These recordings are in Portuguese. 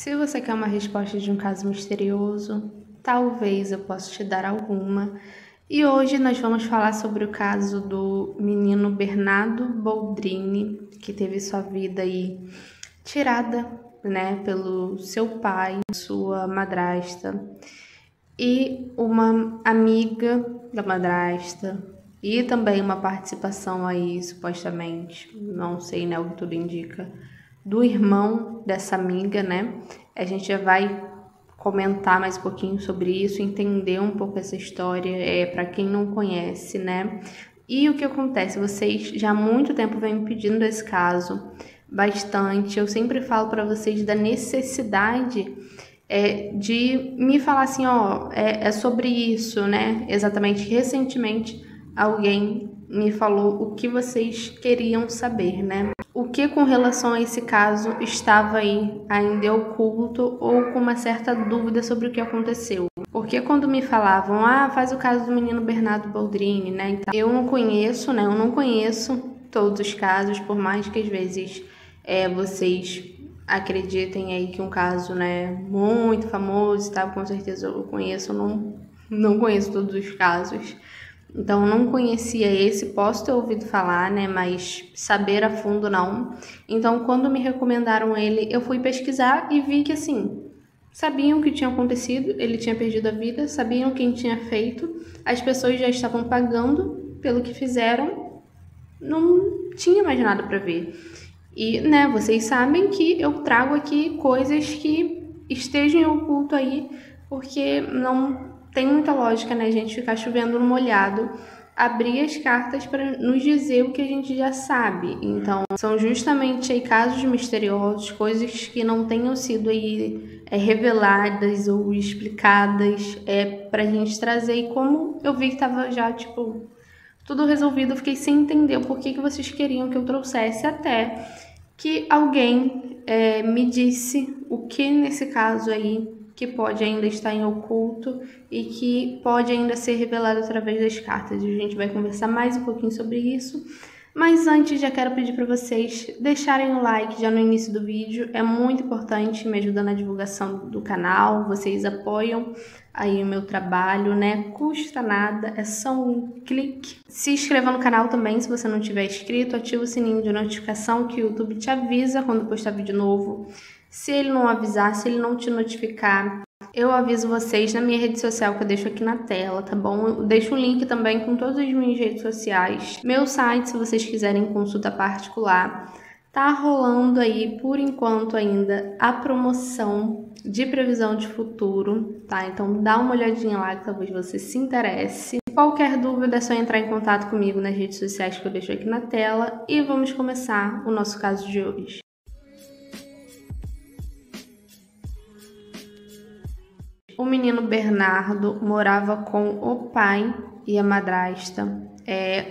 Se você quer uma resposta de um caso misterioso, talvez eu possa te dar alguma. E hoje nós vamos falar sobre o caso do menino Bernardo Boldrini, que teve sua vida aí tirada, pelo seu pai, sua madrasta e uma amiga da madrasta e também uma participação aí, supostamente, não sei, o que tudo indica, do irmão dessa amiga, A gente já vai comentar mais um pouquinho sobre isso, entender um pouco essa história, para quem não conhece, E o que acontece? Vocês já há muito tempo vêm me pedindo esse caso, bastante. Eu sempre falo para vocês da necessidade de me falar assim, é sobre isso, Exatamente, recentemente alguém me falou o que vocês queriam saber, O que com relação a esse caso estava aí ainda oculto ou com uma certa dúvida sobre o que aconteceu? Porque quando me falavam, faz o caso do menino Bernardo Boldrini, Então, eu não conheço todos os casos, por mais que às vezes vocês acreditem aí que um caso, muito famoso, tá? Com certeza eu conheço, não conheço todos os casos. Então, não conhecia esse, posso ter ouvido falar, mas saber a fundo não. Então, quando me recomendaram ele, eu fui pesquisar e vi que, assim, sabiam o que tinha acontecido, ele tinha perdido a vida, sabiam quem tinha feito, as pessoas já estavam pagando pelo que fizeram, não tinha mais nada para ver. E, vocês sabem que eu trago aqui coisas que estejam em oculto aí, porque não tem muita lógica, a gente ficar chovendo no molhado, abrir as cartas para nos dizer o que a gente já sabe. Então, são justamente aí casos misteriosos, coisas que não tenham sido aí reveladas ou explicadas, pra gente trazer. E como eu vi que tava já, tudo resolvido, eu fiquei sem entender o porquê que vocês queriam que eu trouxesse, até que alguém me disse o que nesse caso aí que pode ainda estar em oculto e que pode ainda ser revelado através das cartas. E a gente vai conversar mais um pouquinho sobre isso. Mas antes, já quero pedir para vocês deixarem o like já no início do vídeo. É muito importante, me ajuda na divulgação do canal. Vocês apoiam aí o meu trabalho, Custa nada, é só um clique. Se inscreva no canal também, se você não tiver inscrito. Ativa o sininho de notificação que o YouTube te avisa quando postar vídeo novo. Se ele não avisar, se ele não te notificar, eu aviso vocês na minha rede social que eu deixo aqui na tela, tá bom? Eu deixo um link também com todas as minhas redes sociais. Meu site, se vocês quiserem consulta particular, tá rolando aí, por enquanto ainda, a promoção de previsão de futuro, tá? Então dá uma olhadinha lá que talvez você se interesse. Qualquer dúvida é só entrar em contato comigo nas redes sociais que eu deixo aqui na tela e vamos começar o nosso caso de hoje. O menino Bernardo morava com o pai e a madrasta.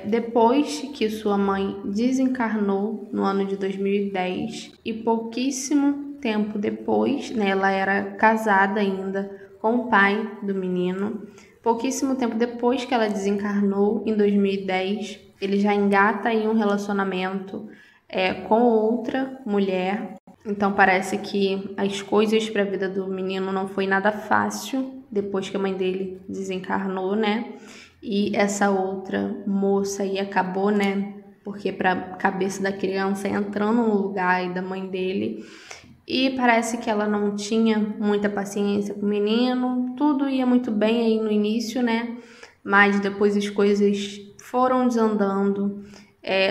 Depois que sua mãe desencarnou no ano de 2010 e pouquíssimo tempo depois, ela era casada ainda com o pai do menino. Pouquíssimo tempo depois que ela desencarnou, em 2010, ele já engata aí um relacionamento com outra mulher. Então parece que as coisas para a vida do menino não foi nada fácil depois que a mãe dele desencarnou, E essa outra moça aí acabou, porque para a cabeça da criança entrando no lugar aí da mãe dele. E parece que ela não tinha muita paciência com o menino. Tudo ia muito bem aí no início, Mas depois as coisas foram desandando.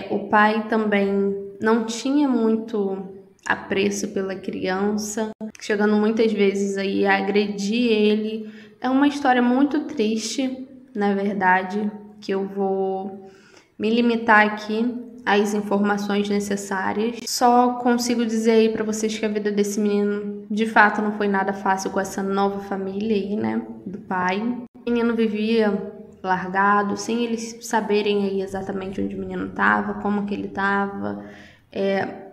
O pai também não tinha muito apreço pela criança, chegando muitas vezes aí a agredir ele. É uma história muito triste, na verdade, que eu vou me limitar aqui às informações necessárias. Só consigo dizer aí para vocês que a vida desse menino, de fato, não foi nada fácil com essa nova família aí, do pai. O menino vivia largado, sem eles saberem aí exatamente onde o menino estava, como que ele estava,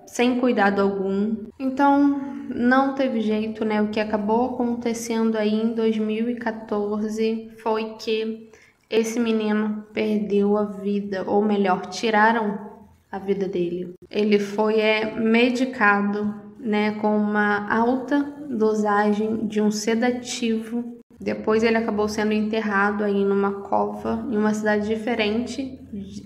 sem cuidado algum. Então, não teve jeito, O que acabou acontecendo aí em 2014 foi que esse menino perdeu a vida, ou melhor, tiraram a vida dele. Ele foi medicado né, com uma alta dosagem de um sedativo. Depois ele acabou sendo enterrado aí numa cova em uma cidade diferente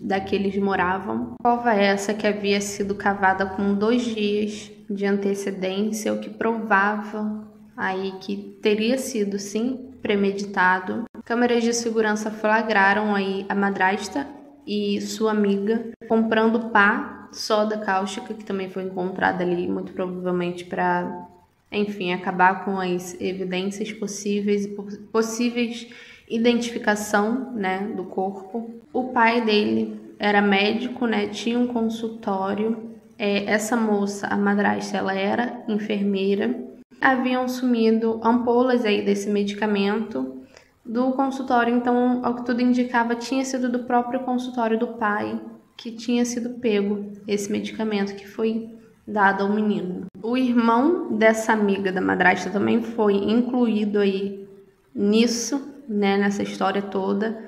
da que eles moravam. Cova essa que havia sido cavada com 2 dias de antecedência, o que provava aí que teria sido sim premeditado. Câmeras de segurança flagraram aí a madrasta e sua amiga comprando pá, soda cáustica, que também foi encontrada ali, muito provavelmente para, enfim, acabar com as evidências possíveis e possíveis identificação, né, do corpo. O pai dele era médico, né, tinha um consultório. Essa moça, a madrasta, ela era enfermeira. Haviam sumido ampolas aí desse medicamento do consultório, então, ao que tudo indicava, tinha sido do próprio consultório do pai que tinha sido pego esse medicamento que foi dado ao menino. O irmão dessa amiga da madrasta também foi incluído aí nisso, né, nessa história toda,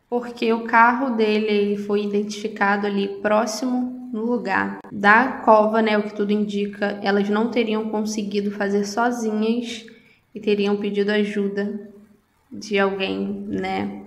porque o carro dele foi identificado ali próximo no lugar da cova, né, o que tudo indica, elas não teriam conseguido fazer sozinhas e teriam pedido ajuda de alguém, né,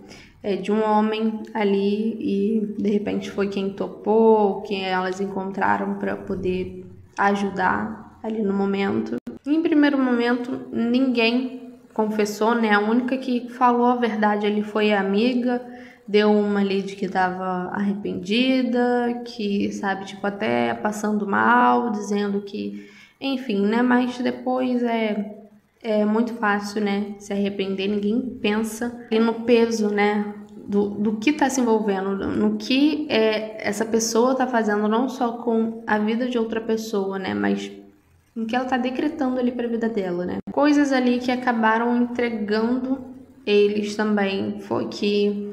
de um homem ali, e de repente foi quem topou, quem elas encontraram para poder ajudar ali no momento. Em primeiro momento, ninguém confessou, né? A única que falou a verdade ali foi a amiga, deu uma ali de que estava arrependida, que, sabe, tipo, até passando mal, dizendo que, enfim, né? Mas depois é muito fácil, né, se arrepender, ninguém pensa ali no peso, né, do que está se envolvendo, no que essa pessoa está fazendo, não só com a vida de outra pessoa, né, mas no que ela está decretando ali para a vida dela, né. Coisas ali que acabaram entregando eles também foi que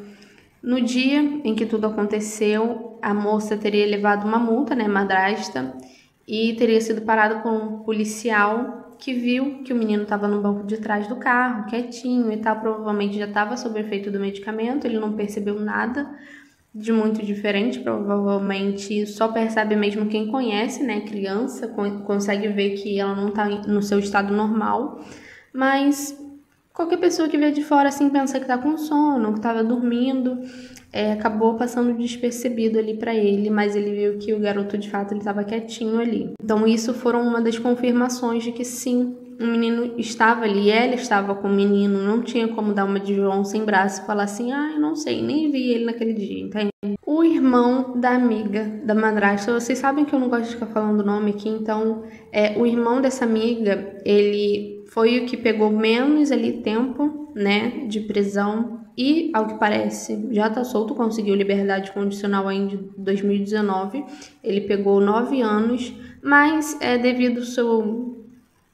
no dia em que tudo aconteceu, a moça teria levado uma multa, né, madrasta, e teria sido parada por um policial que viu que o menino estava no banco de trás do carro, quietinho e tal, provavelmente já estava sob efeito do medicamento, ele não percebeu nada de muito diferente, provavelmente só percebe mesmo quem conhece, né, criança, consegue ver que ela não está no seu estado normal, mas qualquer pessoa que vê de fora assim pensa que está com sono, que estava dormindo, acabou passando despercebido ali para ele, mas ele viu que o garoto de fato ele estava quietinho ali. Então isso foram uma das confirmações de que sim, o menino estava ali, ela estava com o menino, não tinha como dar uma de João sem braço e falar assim, eu não sei, nem vi ele naquele dia, entende? O irmão da amiga da madrasta, vocês sabem que eu não gosto de ficar falando o nome aqui, então o irmão dessa amiga, ele foi o que pegou menos ali tempo, né, de prisão e, ao que parece, já tá solto, conseguiu liberdade condicional ainda em 2019. Ele pegou 9 anos, mas devido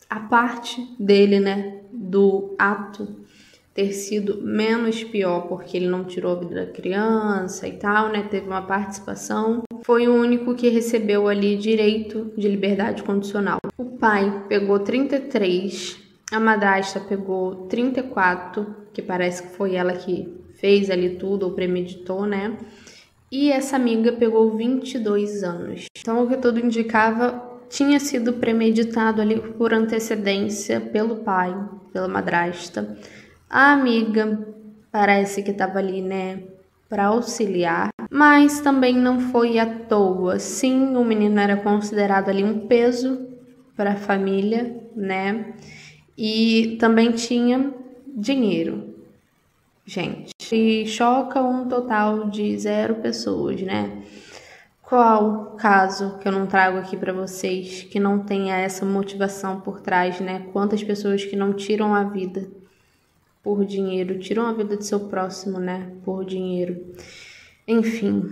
a parte dele, né, do ato ter sido menos pior, porque ele não tirou a vida da criança e tal, né, teve uma participação, foi o único que recebeu ali direito de liberdade condicional. O pai pegou 33, a madrasta pegou 34, que parece que foi ela que fez ali tudo, ou premeditou, né, e essa amiga pegou 22 anos. Então, o que tudo indicava, tinha sido premeditado ali por antecedência pelo pai, pela madrasta. A amiga parece que estava ali, né, para auxiliar, mas também não foi à toa. Sim, o menino era considerado ali um peso para a família, né, e também tinha dinheiro. Gente, e choca um total de 0 pessoas, né? Qual caso que eu não trago aqui para vocês que não tenha essa motivação por trás, né? Quantas pessoas que não tiram a vida por dinheiro, tiram a vida de seu próximo, né, por dinheiro. Enfim,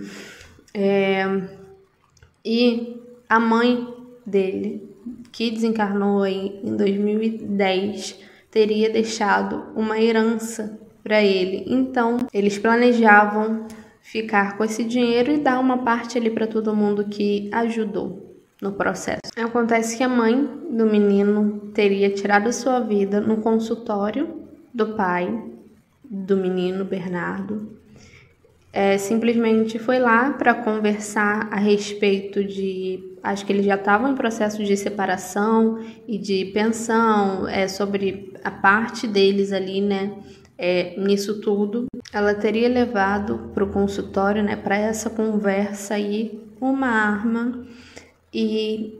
e a mãe dele, que desencarnou aí em 2010, teria deixado uma herança para ele. Então, eles planejavam ficar com esse dinheiro e dar uma parte ali para todo mundo que ajudou no processo. Acontece que a mãe do menino teria tirado sua vida no consultório do pai do menino, Bernardo. Simplesmente foi lá para conversar a respeito de acho que eles já estavam em processo de separação e de pensão, sobre a parte deles ali, né, nisso tudo. Ela teria levado para o consultório, né, para essa conversa aí, uma arma e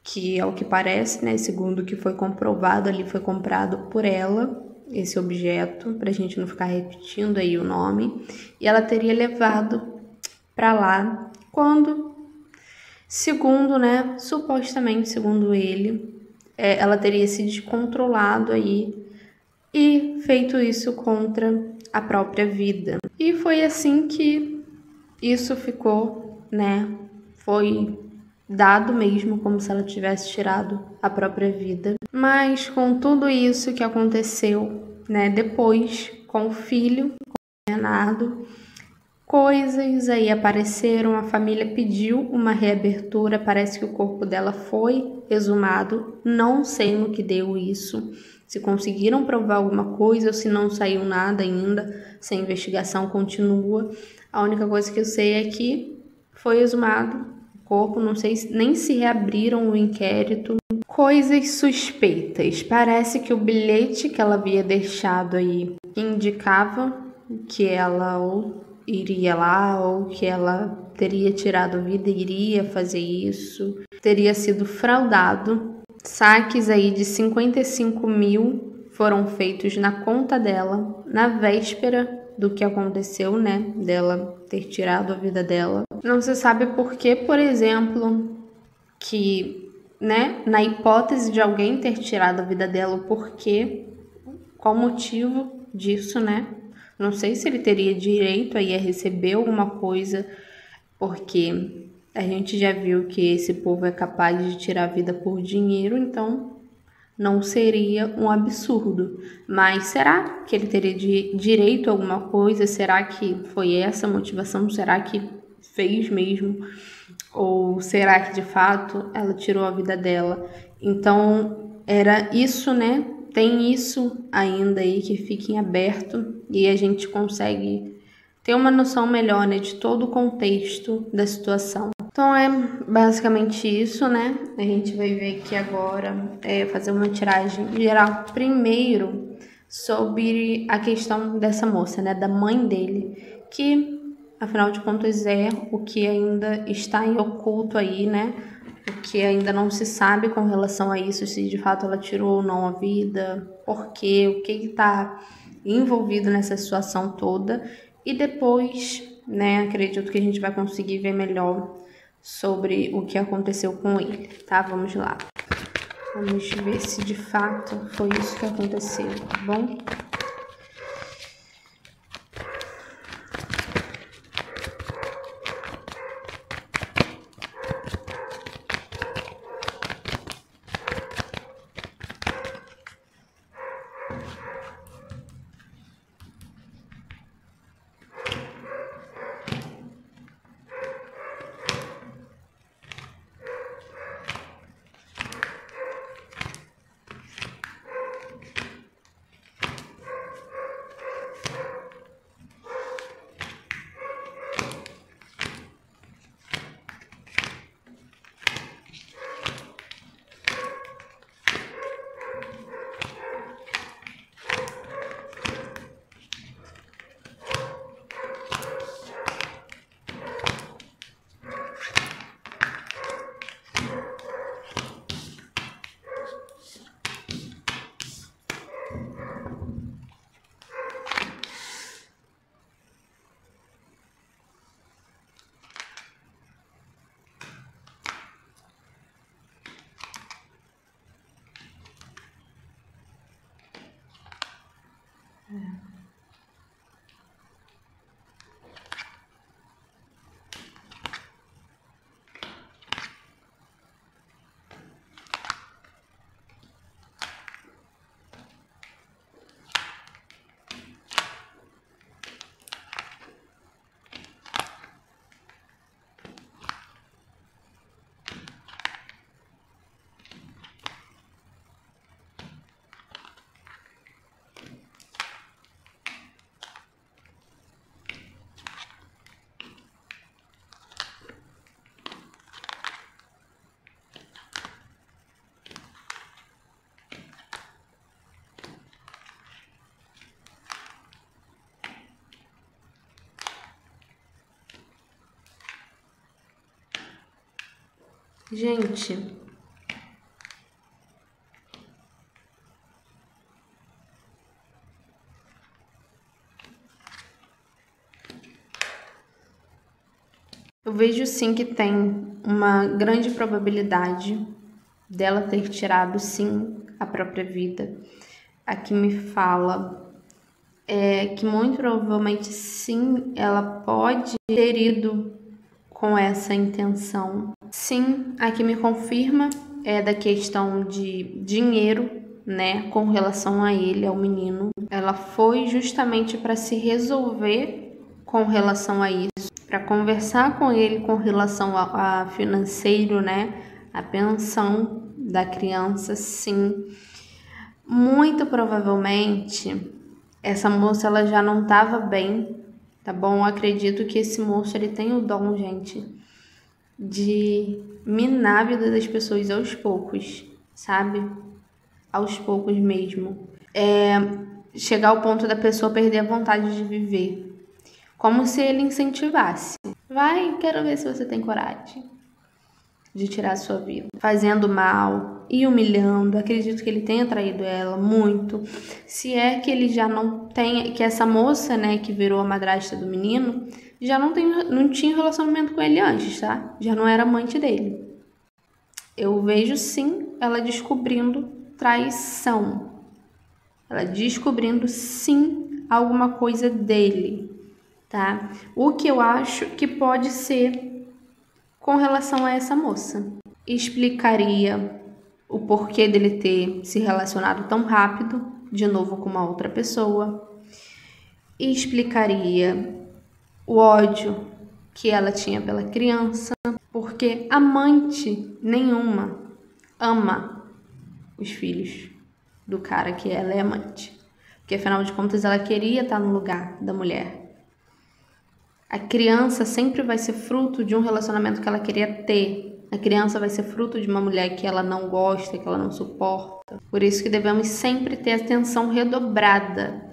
que, ao que parece, né, segundo o que foi comprovado ali, foi comprado por ela, esse objeto, pra gente não ficar repetindo aí o nome, e ela teria levado para lá quando, segundo, né, supostamente, segundo ele, ela teria se descontrolado aí e feito isso contra a própria vida. E foi assim que isso ficou, né, foi dado mesmo como se ela tivesse tirado a própria vida. Mas com tudo isso que aconteceu, né, depois com o filho, com o Bernardo, coisas aí apareceram, a família pediu uma reabertura, parece que o corpo dela foi exumado, não sei no que deu isso, se conseguiram provar alguma coisa ou se não saiu nada ainda, se a investigação continua. A única coisa que eu sei é que foi exumado o corpo, não sei nem se reabriram o inquérito. Coisas suspeitas, parece que o bilhete que ela havia deixado aí indicava que ela ou iria lá ou que ela teria tirado a vida e iria fazer isso, teria sido fraudado. Saques aí de 55 mil foram feitos na conta dela na véspera do que aconteceu, né, dela ter tirado a vida dela. Não se sabe por que, por exemplo, que, né, na hipótese de alguém ter tirado a vida dela, o porquê, qual o motivo disso, né? Não sei se ele teria direito aí a receber alguma coisa, porque a gente já viu que esse povo é capaz de tirar a vida por dinheiro, então não seria um absurdo. Mas será que ele teria direito a alguma coisa? Será que foi essa a motivação? Será que fez mesmo? Ou será que de fato ela tirou a vida dela? Então era isso, né? Tem isso ainda aí que fica em aberto e a gente consegue ter uma noção melhor, né, de todo o contexto da situação. Então é basicamente isso, né? A gente vai ver aqui agora, fazer uma tiragem geral primeiro sobre a questão dessa moça, né, da mãe dele, que afinal de contas é o que ainda está em oculto aí, né? O que ainda não se sabe com relação a isso, se de fato ela tirou ou não a vida, por quê, o que está envolvido nessa situação toda. E depois, né, acredito que a gente vai conseguir ver melhor sobre o que aconteceu com ele, tá? Vamos lá. Vamos ver se de fato foi isso que aconteceu, tá bom? Gente, eu vejo sim que tem uma grande probabilidade dela ter tirado sim a própria vida. Aqui me fala que muito provavelmente sim, ela pode ter ido com essa intenção. Sim, aqui me confirma da questão de dinheiro, né, com relação a ele, ao menino. Ela foi justamente para se resolver com relação a isso, para conversar com ele com relação a financeiro, né, a pensão da criança, sim. Muito provavelmente essa moça ela já não estava bem, tá bom? Eu acredito que esse moço ele tem o dom, gente, de minar a vida das pessoas aos poucos, sabe? Aos poucos mesmo. Chegar ao ponto da pessoa perder a vontade de viver. Como se ele incentivasse. Vai, quero ver se você tem coragem de tirar a sua vida. Fazendo mal e humilhando. Acredito que ele tenha traído ela muito. Se é que ele já não tem... Que essa moça, né, que virou a madrasta do menino, já não tinha relacionamento com ele antes, tá? Já não era amante dele. Eu vejo sim ela descobrindo traição. Ela descobrindo sim alguma coisa dele, tá? O que eu acho que pode ser com relação a essa moça. Explicaria o porquê dele ter se relacionado tão rápido, de novo com uma outra pessoa. Explicaria o ódio que ela tinha pela criança, porque amante nenhuma ama os filhos do cara que ela é amante. Porque afinal de contas ela queria estar no lugar da mulher. A criança sempre vai ser fruto de um relacionamento que ela queria ter. A criança vai ser fruto de uma mulher que ela não gosta, que ela não suporta. Por isso que devemos sempre ter atenção redobrada.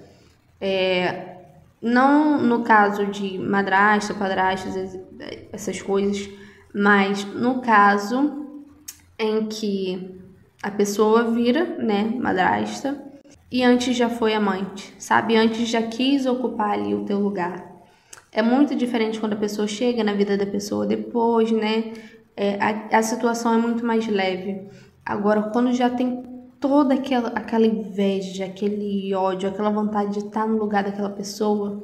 Não no caso de madrasta, padrastas, essas coisas, mas no caso em que a pessoa vira, né, madrasta, e antes já foi amante, sabe? Antes já quis ocupar ali o teu lugar. É muito diferente quando a pessoa chega na vida da pessoa depois, né? A situação é muito mais leve. Agora, quando já tem toda aquela inveja, aquele ódio, aquela vontade de estar no lugar daquela pessoa,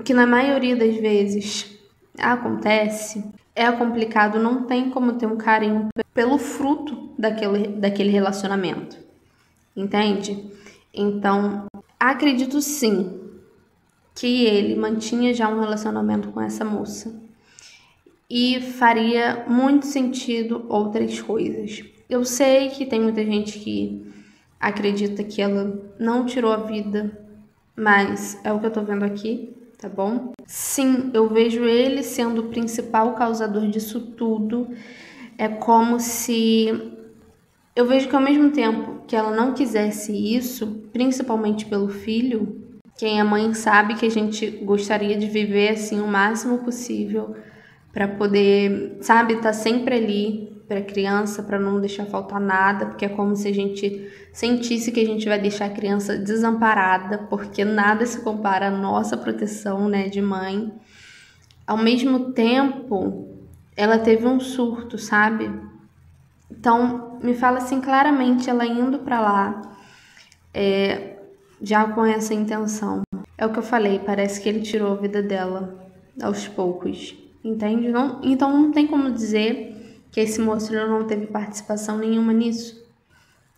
que na maioria das vezes acontece, é complicado, não tem como ter um carinho pelo fruto daquele relacionamento, entende? Então, acredito sim que ele mantinha já um relacionamento com essa moça e faria muito sentido outras coisas. Eu sei que tem muita gente que acredita que ela não tirou a vida, mas é o que eu tô vendo aqui, tá bom? Sim, eu vejo ele sendo o principal causador disso tudo. É como se... Eu vejo que ao mesmo tempo que ela não quisesse isso, principalmente pelo filho, quem é mãe sabe que a gente gostaria de viver assim o máximo possível para poder, sabe, estar sempre ali para a criança, para não deixar faltar nada, porque é como se a gente sentisse que a gente vai deixar a criança desamparada, porque nada se compara à nossa proteção, né, de mãe. Ao mesmo tempo, ela teve um surto, sabe? Então, me fala assim claramente, ela indo para lá, já com essa intenção. É o que eu falei, parece que ele tirou a vida dela aos poucos, entende? Então não tem como dizer que esse moço não teve participação nenhuma nisso,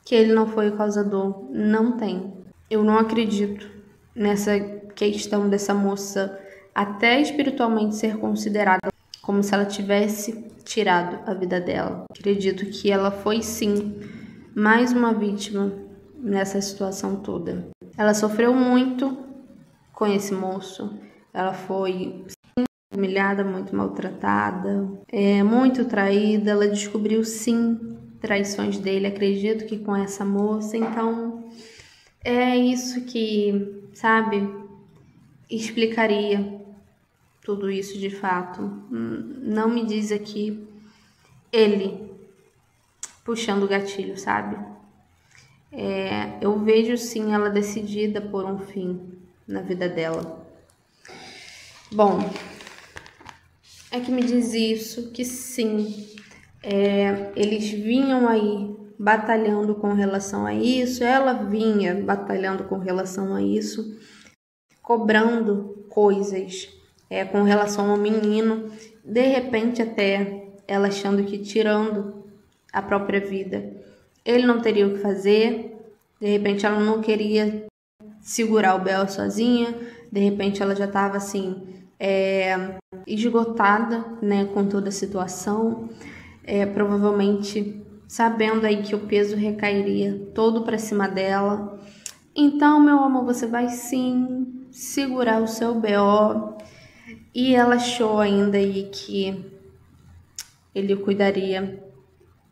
que ele não foi o causador. Não tem. Eu não acredito nessa questão dessa moça até espiritualmente ser considerada como se ela tivesse tirado a vida dela. Acredito que ela foi sim mais uma vítima nessa situação toda. Ela sofreu muito com esse moço. Ela foi humilhada, muito maltratada, muito traída. Ela descobriu sim traições dele, acredito que com essa moça. Então é isso que, sabe, explicaria tudo isso de fato. Não me diz aqui ele puxando o gatilho, sabe? Eu vejo sim ela decidida por um fim na vida dela. Bom, é que me diz isso, que sim, eles vinham aí batalhando com relação a isso, ela vinha batalhando com relação a isso, cobrando coisas com relação ao menino, de repente até ela achando que tirando a própria vida, ele não teria o que fazer, de repente ela não queria segurar o B.O. sozinha, de repente ela já estava assim, esgotada, né, com toda a situação, provavelmente sabendo aí que o peso recairia todo para cima dela. Então, meu amor, você vai sim segurar o seu B.O. E ela achou ainda aí que ele cuidaria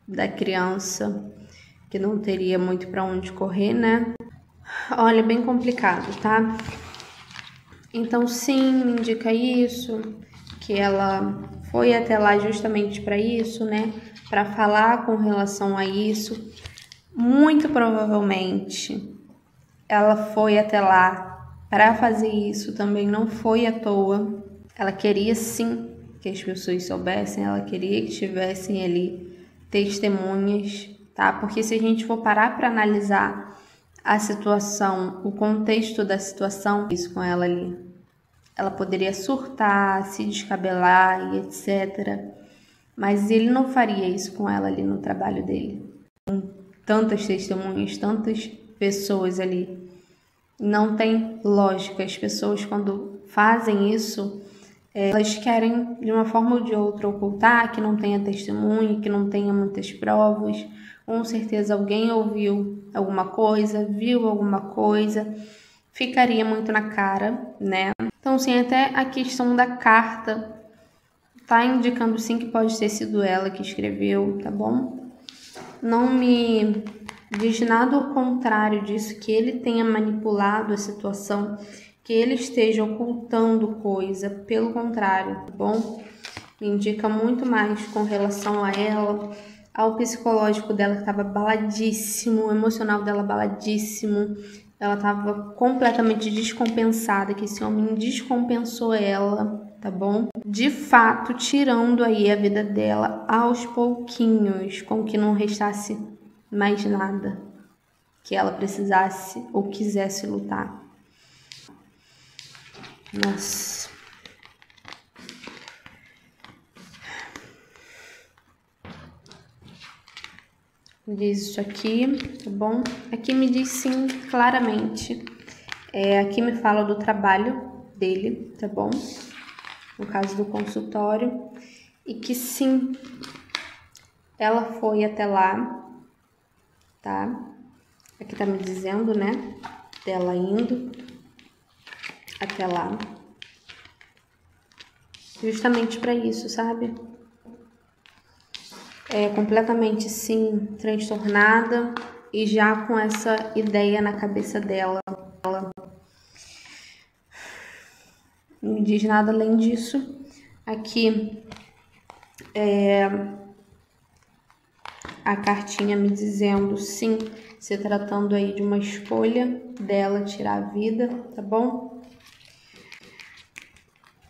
da criança, que não teria muito para onde correr, né? Olha, bem complicado, tá? Então, sim, me indica isso, que ela foi até lá justamente para isso, né? Para falar com relação a isso. Muito provavelmente ela foi até lá para fazer isso, também não foi à toa. Ela queria sim que as pessoas soubessem, ela queria que tivessem ali testemunhas, tá? Porque se a gente for parar para analisar a situação, o contexto da situação, isso com ela ali, ela poderia surtar, se descabelar e etc. Mas ele não faria isso com ela ali no trabalho dele. Com tantas testemunhas, tantas pessoas ali. Não tem lógica. As pessoas, quando fazem isso, elas querem, de uma forma ou de outra, ocultar que não tenha testemunha, que não tenha muitas provas. Com certeza alguém ouviu alguma coisa, viu alguma coisa, ficaria muito na cara, né? Então, sim, até a questão da carta tá indicando sim que pode ter sido ela que escreveu, tá bom? Não me diz nada ao contrário disso, que ele tenha manipulado a situação, que ele esteja ocultando coisa, pelo contrário, tá bom? Me indica muito mais com relação a ela, ao psicológico dela que estava baladíssimo, o emocional dela baladíssimo, ela estava completamente descompensada, que esse homem descompensou ela, tá bom? De fato, tirando aí a vida dela aos pouquinhos, com que não restasse mais nada que ela precisasse ou quisesse lutar. Nossa. Diz isso aqui, tá bom? Aqui me diz sim, claramente. Aqui me fala do trabalho dele, tá bom? No caso do consultório. E que sim, ela foi até lá, tá? Aqui tá me dizendo, né? Dela indo até lá. Justamente para isso, sabe? Completamente, sim, transtornada e já com essa ideia na cabeça dela. Não me diz nada além disso. Aqui a cartinha me dizendo, sim, se tratando aí de uma escolha dela tirar a vida, tá bom?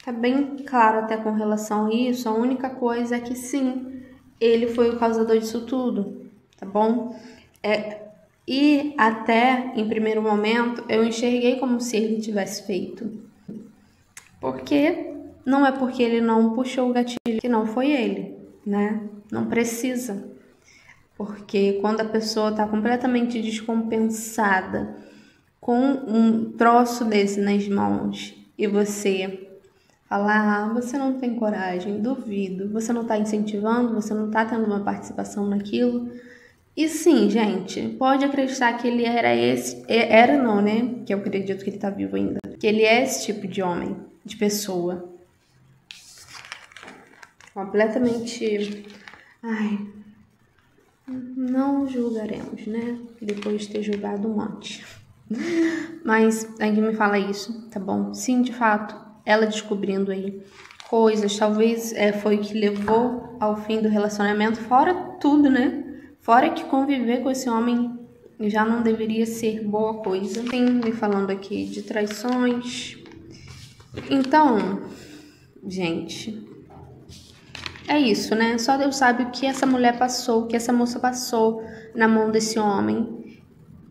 Tá bem claro até com relação a isso. A única coisa é que sim, ele foi o causador disso tudo, tá bom? E até em primeiro momento eu enxerguei como se ele tivesse feito. Porque não é porque ele não puxou o gatilho que não foi ele, né? Não precisa. Porque quando a pessoa tá completamente descompensada com um troço desse nas mãos e você falar, você não tem coragem, duvido, você não tá incentivando, você não tá tendo uma participação naquilo. E sim, gente, pode acreditar que ele era não, né? Que eu acredito que ele tá vivo ainda. Que ele é esse tipo de homem, de pessoa. Completamente... Ai, não julgaremos, né? Depois de ter julgado um monte. Mas aqui me fala isso, tá bom? Sim, de fato, ela descobrindo aí coisas, talvez foi o que levou ao fim do relacionamento, fora tudo, né? Fora que conviver com esse homem já não deveria ser boa coisa. Tem me falando aqui de traições. Então, gente, é isso, né? Só Deus sabe o que essa mulher passou, o que essa moça passou na mão desse homem,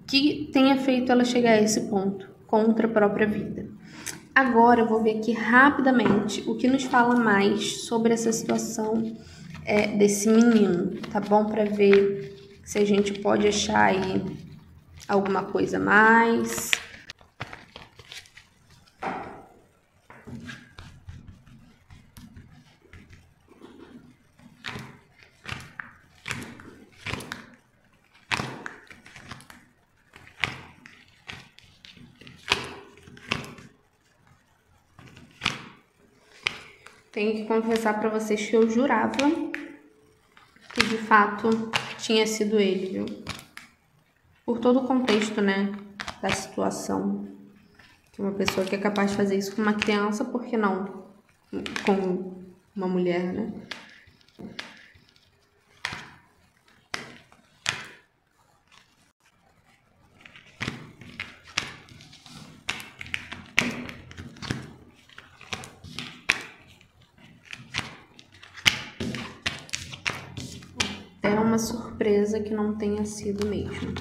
que tenha feito ela chegar a esse ponto, contra a própria vida. Agora eu vou ver aqui rapidamente o que nos fala mais sobre essa situação desse menino, tá bom? Para ver se a gente pode achar aí alguma coisa a mais. Tenho que confessar para vocês que eu jurava que de fato tinha sido ele, viu? Por todo o contexto, né, da situação. Que uma pessoa que é capaz de fazer isso com uma criança, por que não com uma mulher, né? É uma surpresa que não tenha sido mesmo.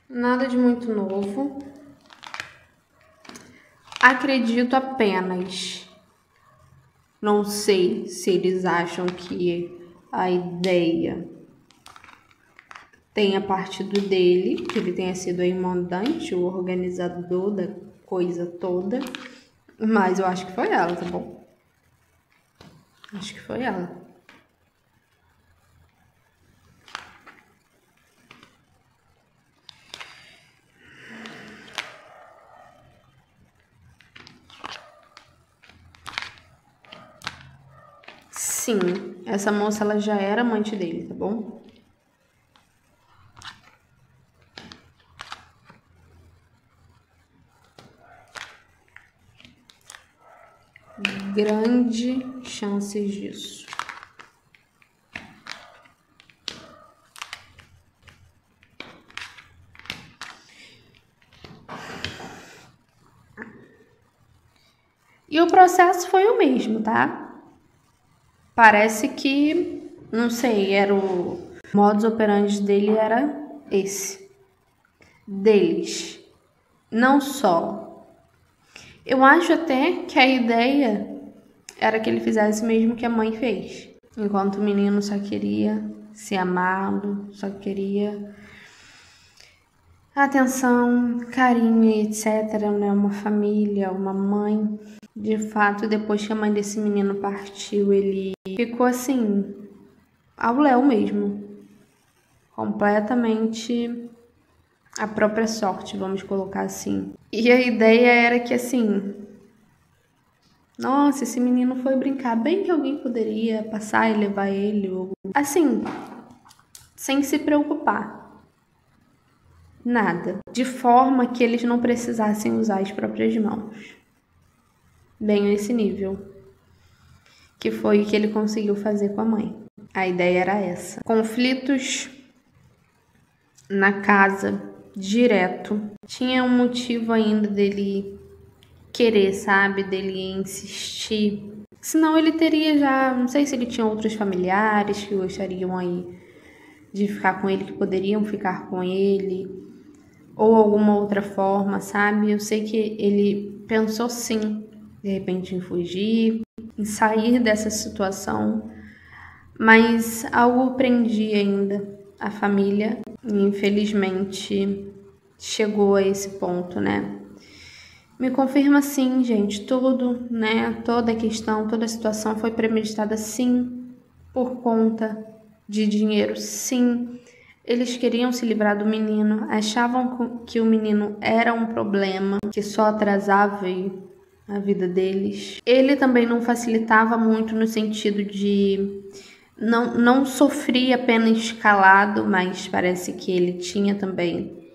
Nada de muito novo. Acredito apenas. Não sei se eles acham que a ideia tenha partido dele, que ele tenha sido aí o mandante, o organizador da coisa toda. Mas eu acho que foi ela, tá bom? Acho que foi ela. Sim, essa moça ela já era amante dele, tá bom? Grande chances disso. E o processo foi o mesmo, tá? Parece que, não sei, era o modus operandi dele era esse. Deles. Não só. Eu acho até que a ideia era que ele fizesse o mesmo que a mãe fez. Enquanto o menino só queria ser amado, só queria atenção, carinho, etc, né? Uma família, uma mãe. De fato, depois que a mãe desse menino partiu, ele ficou assim, ao léu mesmo. Completamente a própria sorte, vamos colocar assim. E a ideia era que assim, nossa, esse menino foi brincar, bem que alguém poderia passar e levar ele, ou assim, sem se preocupar. Nada. De forma que eles não precisassem usar as próprias mãos. Bem nesse nível. Que foi o que ele conseguiu fazer com a mãe. A ideia era essa. Conflitos na casa, direto. Tinha um motivo ainda dele querer, sabe? Dele insistir. Senão ele teria já... Não sei se ele tinha outros familiares que gostariam aí de ficar com ele, que poderiam ficar com ele. Ou alguma outra forma, sabe? Eu sei que ele pensou sim, de repente em fugir, em sair dessa situação, mas algo prendia ainda a família e infelizmente chegou a esse ponto, né? Me confirma sim, gente, tudo, né? Toda a questão, toda a situação foi premeditada sim, por conta de dinheiro, sim. Eles queriam se livrar do menino, achavam que o menino era um problema, que só atrasava a vida deles. Ele também não facilitava muito no sentido de não sofria apenas calado, mas parece que ele tinha também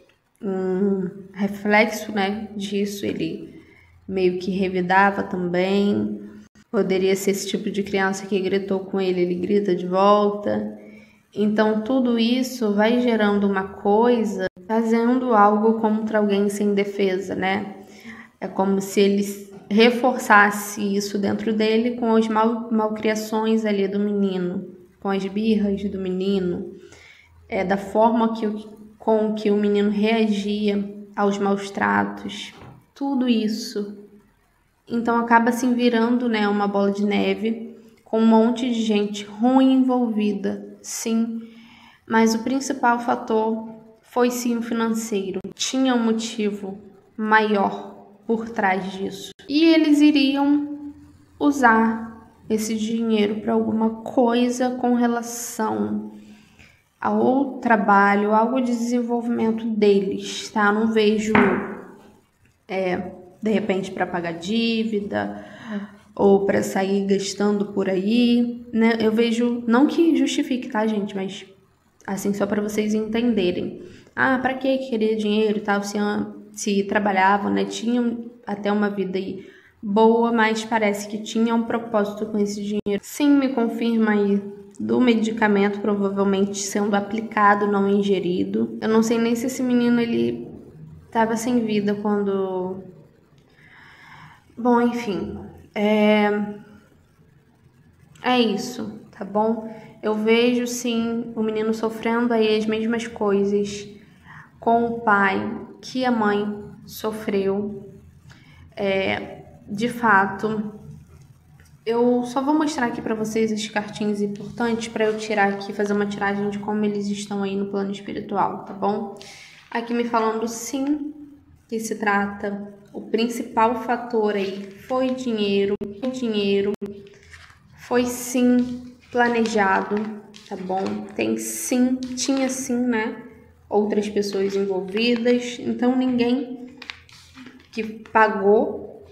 um reflexo, né, disso. Ele meio que revidava também. Poderia ser esse tipo de criança que gritou com ele grita de volta. Então tudo isso vai gerando uma coisa, fazendo algo contra alguém sem defesa, né? É como se ele reforçasse isso dentro dele com as malcriações ali do menino, com as birras do menino, da forma com que o menino reagia aos maus tratos, tudo isso. Então acaba se virando, né, uma bola de neve com um monte de gente ruim envolvida, sim, mas o principal fator foi sim o financeiro. Tinha um motivo maior por trás disso. E eles iriam usar esse dinheiro para alguma coisa com relação ao trabalho, algo de desenvolvimento deles, tá? Eu não vejo, de repente, para pagar dívida ou para sair gastando por aí, né? Eu vejo, não que justifique, tá, gente? Mas, assim, só para vocês entenderem. Ah, para que queria dinheiro e tal, se trabalhavam, né? Tinham até uma vida aí boa, mas parece que tinha um propósito com esse dinheiro. Sim, me confirma aí do medicamento provavelmente sendo aplicado, não ingerido. Eu não sei nem se esse menino ele estava sem vida quando... Bom, enfim, é isso, tá bom? Eu vejo sim o menino sofrendo aí as mesmas coisas com o pai que a mãe sofreu. De fato, eu só vou mostrar aqui para vocês as cartinhas importantes para eu tirar aqui, fazer uma tiragem de como eles estão aí no plano espiritual, tá bom? Aqui me falando sim que se trata, o principal fator aí foi dinheiro, foi sim planejado, tá bom? Tinha sim, né? Outras pessoas envolvidas, então ninguém que pagou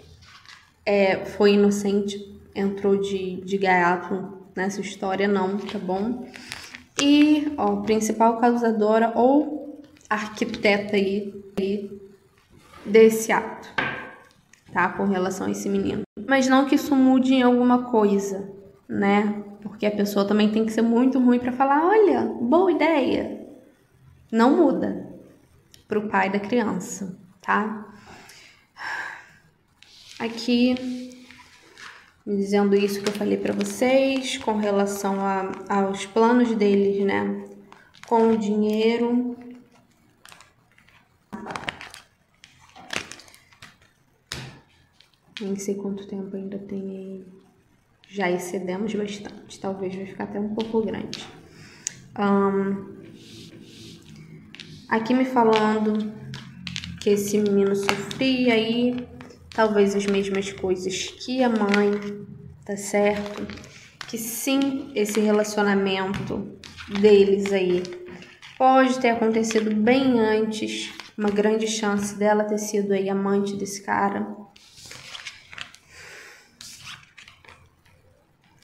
foi inocente, entrou de gaiato nessa história, não, tá bom? E, ó, principal causadora ou arquiteta aí desse ato, tá? Com relação a esse menino. Mas não que isso mude em alguma coisa, né? Porque a pessoa também tem que ser muito ruim pra falar, olha, boa ideia. Não muda pro pai da criança, tá? Aqui, dizendo isso que eu falei pra vocês, com relação aos planos deles, né? Com o dinheiro. Nem sei quanto tempo ainda tem aí. Já excedemos bastante. Talvez vai ficar até um pouco grande. Aqui me falando que esse menino sofria aí, talvez as mesmas coisas que a mãe, tá certo? Que sim, esse relacionamento deles aí pode ter acontecido bem antes, uma grande chance dela ter sido aí amante desse cara.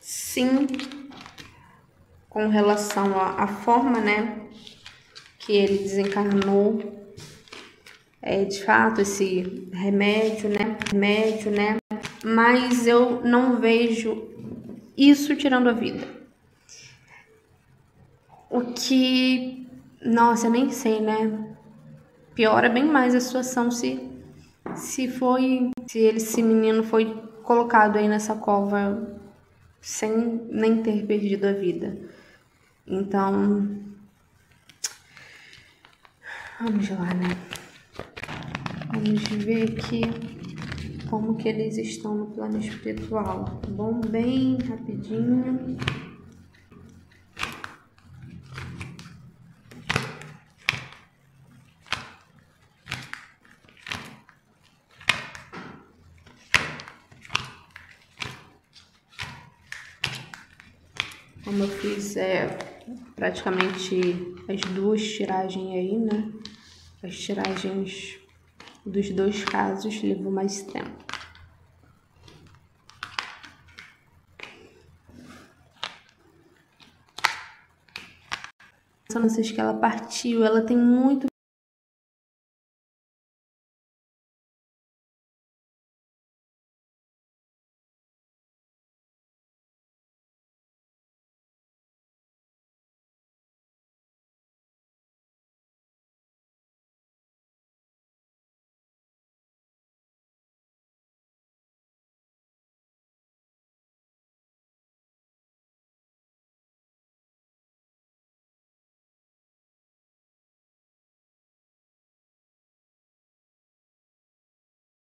Sim, com relação à forma, né, que ele desencarnou, de fato, esse remédio, né, mas eu não vejo isso tirando a vida. O que, nossa, eu nem sei, né, piora bem mais a situação se esse menino foi colocado aí nessa cova sem nem ter perdido a vida. Então, vamos lá, né? Vamos ver aqui como que eles estão no plano espiritual, tá bom? Bem rapidinho. Como eu fiz praticamente as duas tiragens aí, né? As tiragens dos dois casos levou mais tempo. Essa notícia que ela partiu, ela tem muito